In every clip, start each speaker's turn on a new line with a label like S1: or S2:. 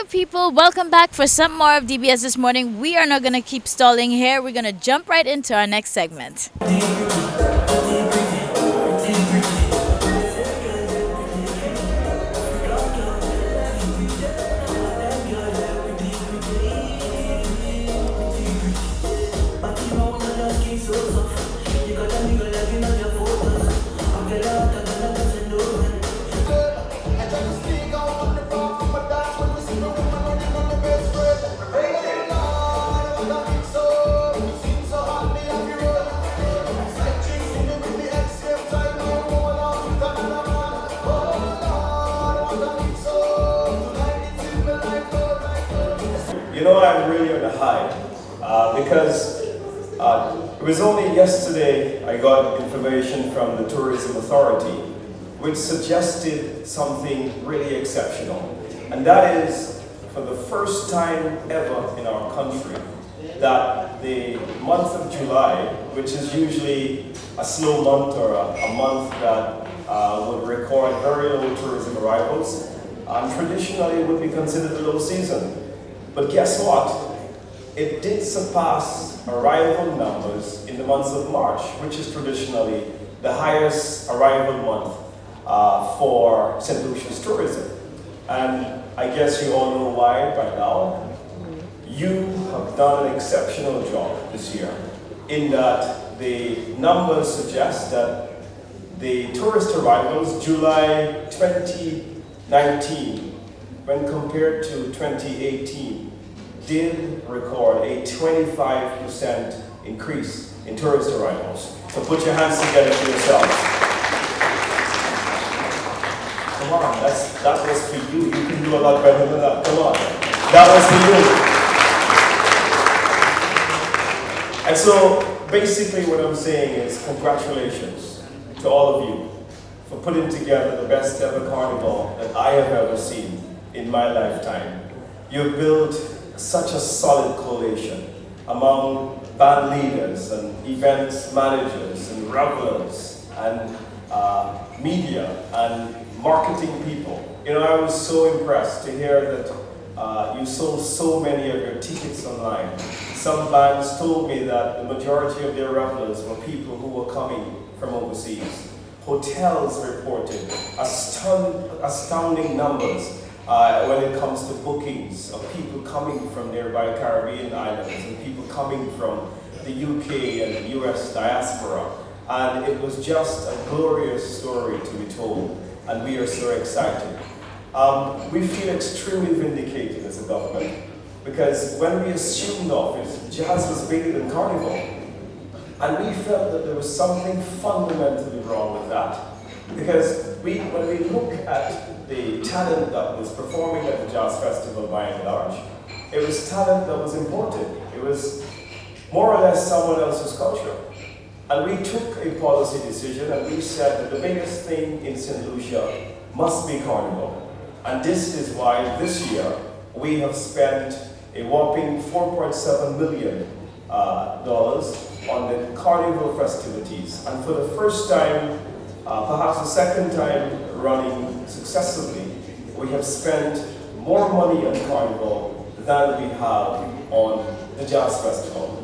S1: good people? Welcome back for some more of DBS this morning. We are not going to keep stalling here. We're going to jump right into our next segment.
S2: I'm really on a high because it was only yesterday I got information from the Tourism Authority which suggested something really exceptional. And that is, for the first time ever in our country, that the month of July, which is usually a slow month or a month that would record very low tourism arrivals, traditionally would be considered a low season. But guess what? It did surpass arrival numbers in the months of March, which is traditionally the highest arrival month for St. Lucia's tourism. And I guess you all know why by now. You have done an exceptional job this year in that the numbers suggest that the tourist arrivals July 2019 when compared to 2018 did record a 25% increase in tourist arrivals. So put your hands together for yourselves. Come on, that was for you. You can do a lot better than that. Come on. That was for you. And so basically what I'm saying is congratulations to all of you for putting together the best ever carnival that I have ever seen in my lifetime. You've built such a solid coalition among band leaders and events managers and revelers and media and marketing people. I was so impressed to hear that you sold so many of your tickets online. Some bands told me that the majority of their revelers were people who were coming from overseas. Hotels reported astounding numbers when it comes to bookings of people coming from nearby Caribbean islands and people coming from the UK and the US diaspora. And it was just a glorious story to be told, and we are so excited. We feel extremely vindicated as a government because when we assumed office, jazz was bigger than carnival. And we felt that there was something fundamentally wrong with that. Because when we look at the talent that was performing at the Jazz Festival by and large, it was talent that was imported. It was more or less someone else's culture. And we took a policy decision and we said that the biggest thing in St. Lucia must be carnival. And this is why this year we have spent a whopping $4.7 million on the carnival festivities. And for the first time, perhaps the second time running successfully, we have spent more money on carnival than we have on the Jazz Festival.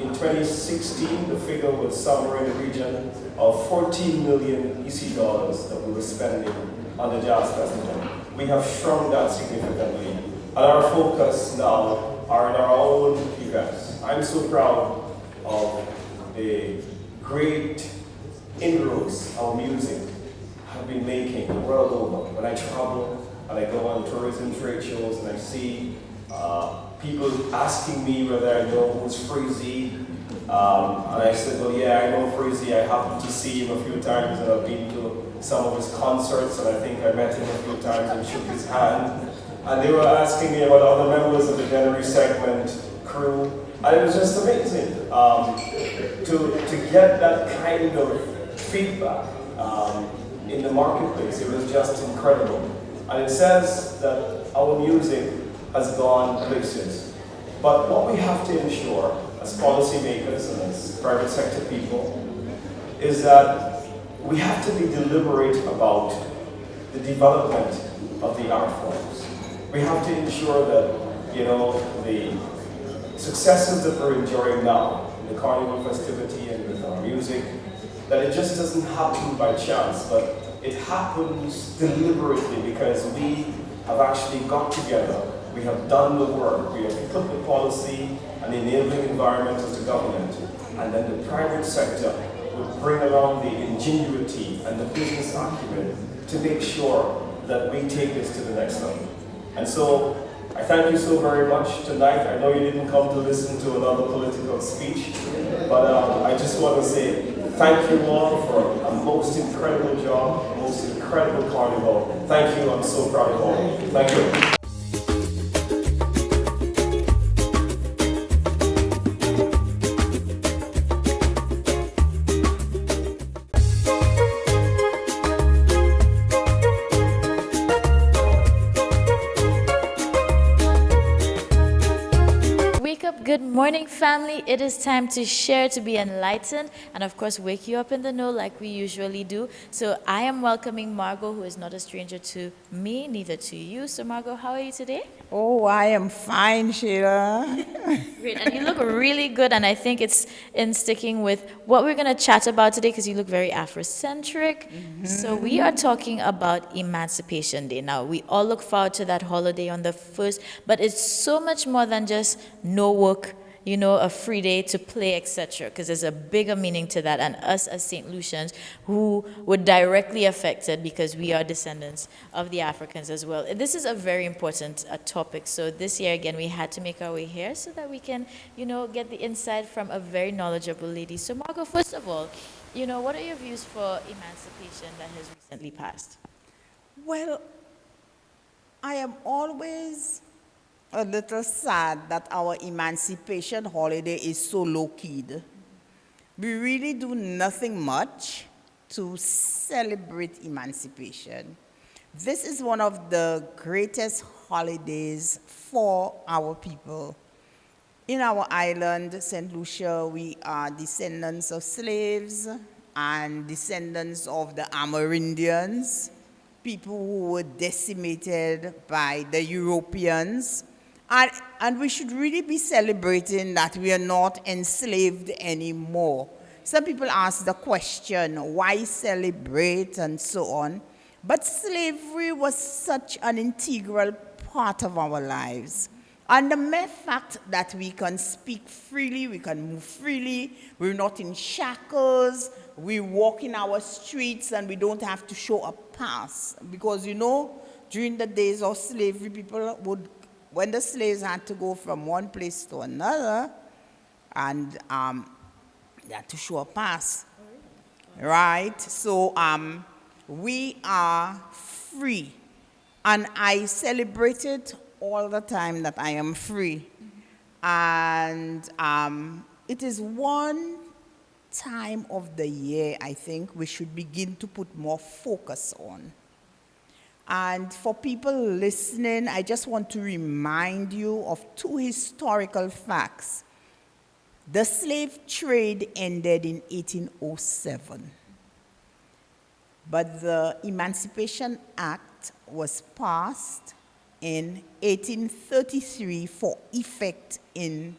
S2: In 2016, the figure was somewhere in the region of 14 million EC dollars that we were spending on the Jazz Festival. We have shrunk that significantly, and our focus now are in our own events. I'm so proud of the great inroads our music have been making the world over. When I travel and I go on tourism trade shows and I see people asking me whether I know who's Freezy, and I said, well, yeah, I know Freezy. I happened to see him a few times and I've been to some of his concerts, and I think I met him a few times and shook his hand. And they were asking me about other members of the January segment crew, and it was just amazing to get that kind of feedback in the marketplace. It was just incredible. And it says that our music has gone places. But what we have to ensure as policymakers and as private sector people is that we have to be deliberate about the development of the art forms. We have to ensure that, the successes that we're enjoying now, in the carnival festivity and with our music, that it just doesn't happen by chance, but it happens deliberately because we have actually got together, we have done the work, we have put the policy and the enabling environment as the government, and then the private sector would bring along the ingenuity and the business acumen to make sure that we take this to the next level. And so, I thank you so very much tonight. I know you didn't come to listen to another political speech, but I just want to say thank you all for a most incredible job, a most incredible carnival. Thank you, I'm so proud of all. Thank you.
S1: Good morning, family. It is time to share, to be enlightened, and of course, wake you up in the know like we usually do. So I am welcoming Margot, who is not a stranger to me, neither to you. So Margot, how are you today?
S3: Oh, I am fine, Sheila.
S1: Great, and you look really good, and I think it's in sticking with what we're going to chat about today because you look very Afrocentric. So we are talking about Emancipation Day. Now, we all look forward to that holiday on the 1st, but it's so much more than just no work, a free day to play, etc. Because there's a bigger meaning to that. And us as St. Lucians, who were directly affected because we are descendants of the Africans as well. This is a very important topic. So this year, again, we had to make our way here so that we can, get the insight from a very knowledgeable lady. So Margot, first of all, what are your views for emancipation that has recently passed?
S3: Well, I am always a little sad that our emancipation holiday is so low-keyed. We really do nothing much to celebrate emancipation. This is one of the greatest holidays for our people. In our island, St. Lucia, we are descendants of slaves and descendants of the Amerindians, people who were decimated by the Europeans. And we should really be celebrating that we are not enslaved anymore. Some people ask the question, why celebrate and so on? But slavery was such an integral part of our lives. And the mere fact that we can speak freely, we can move freely, we're not in shackles, we walk in our streets and we don't have to show a pass. Because, during the days of slavery, people would, when the slaves had to go from one place to another, and they had to show a pass, right? So we are free, and I celebrate it all the time that I am free. And it is one time of the year I think we should begin to put more focus on. And for people listening, I just want to remind you of two historical facts. The slave trade ended in 1807, but the Emancipation Act was passed in 1833 for effect in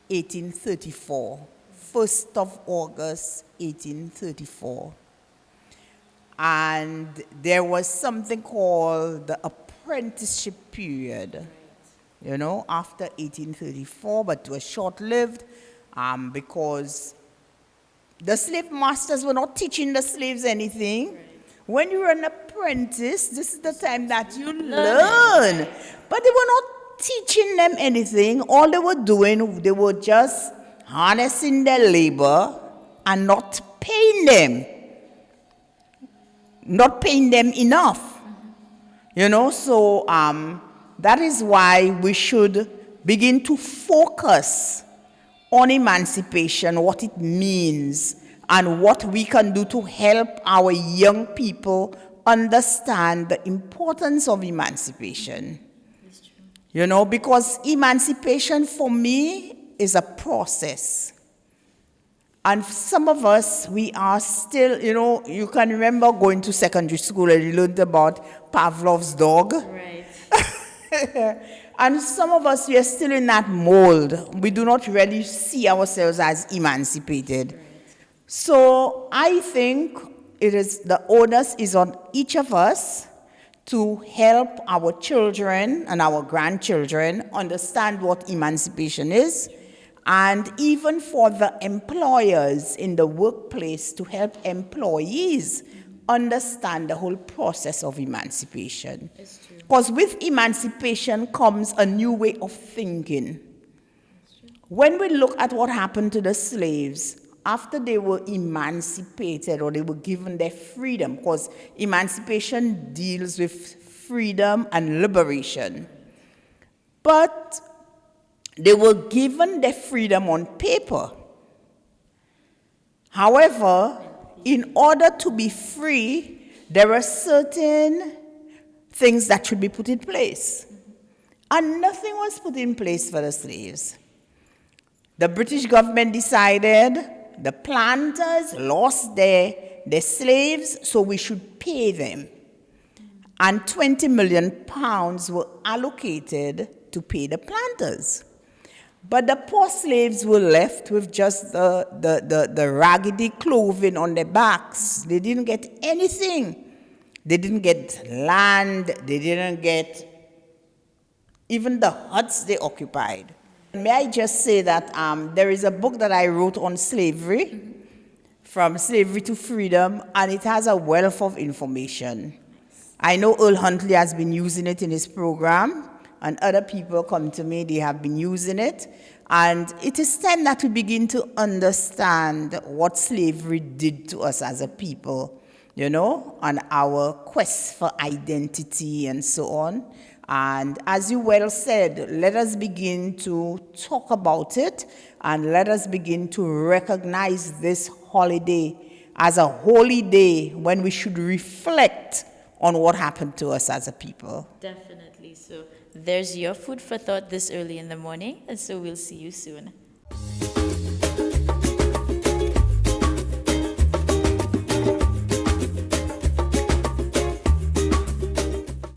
S3: 1834, 1st of August, 1834. And there was something called the apprenticeship period, after 1834, but it was short-lived because the slave masters were not teaching the slaves anything. Right. When you're an apprentice, this is the time that you learn. But they were not teaching them anything. All they were doing, they were just harnessing their labor and not paying them. Not paying them enough. So that is why we should begin to focus on emancipation, what it means, and what we can do to help our young people understand the importance of emancipation. That's true. Because emancipation for me is a process. And some of us, we are still, you can remember going to secondary school and you learned about Pavlov's dog.
S1: Right.
S3: And some of us, we are still in that mold. We do not really see ourselves as emancipated. So I think it is the onus is on each of us to help our children and our grandchildren understand what emancipation is, and even for the employers in the workplace to help employees understand the whole process of emancipation. Because with emancipation comes a new way of thinking. When we look at what happened to the slaves, after they were emancipated or they were given their freedom, because emancipation deals with freedom and liberation, but they were given their freedom on paper. However, in order to be free, there are certain things that should be put in place. And nothing was put in place for the slaves. The British government decided the planters lost their slaves, so we should pay them. And 20 million pounds were allocated to pay the planters. But the poor slaves were left with just the raggedy clothing on their backs. They didn't get anything. They didn't get land. They didn't get even the huts they occupied. May I just say that there is a book that I wrote on slavery, From Slavery to Freedom, and it has a wealth of information. I know Earl Huntley has been using it in his program, and other people come to me, they have been using it. And it is time that we begin to understand what slavery did to us as a people, you know, and our quest for identity and so on. And as you well said, let us begin to talk about it, and let us begin to recognize this holiday as a holy day when we should reflect on what happened to us as a people.
S1: Definitely. So there's your food for thought this early in the morning, and so we'll see you soon.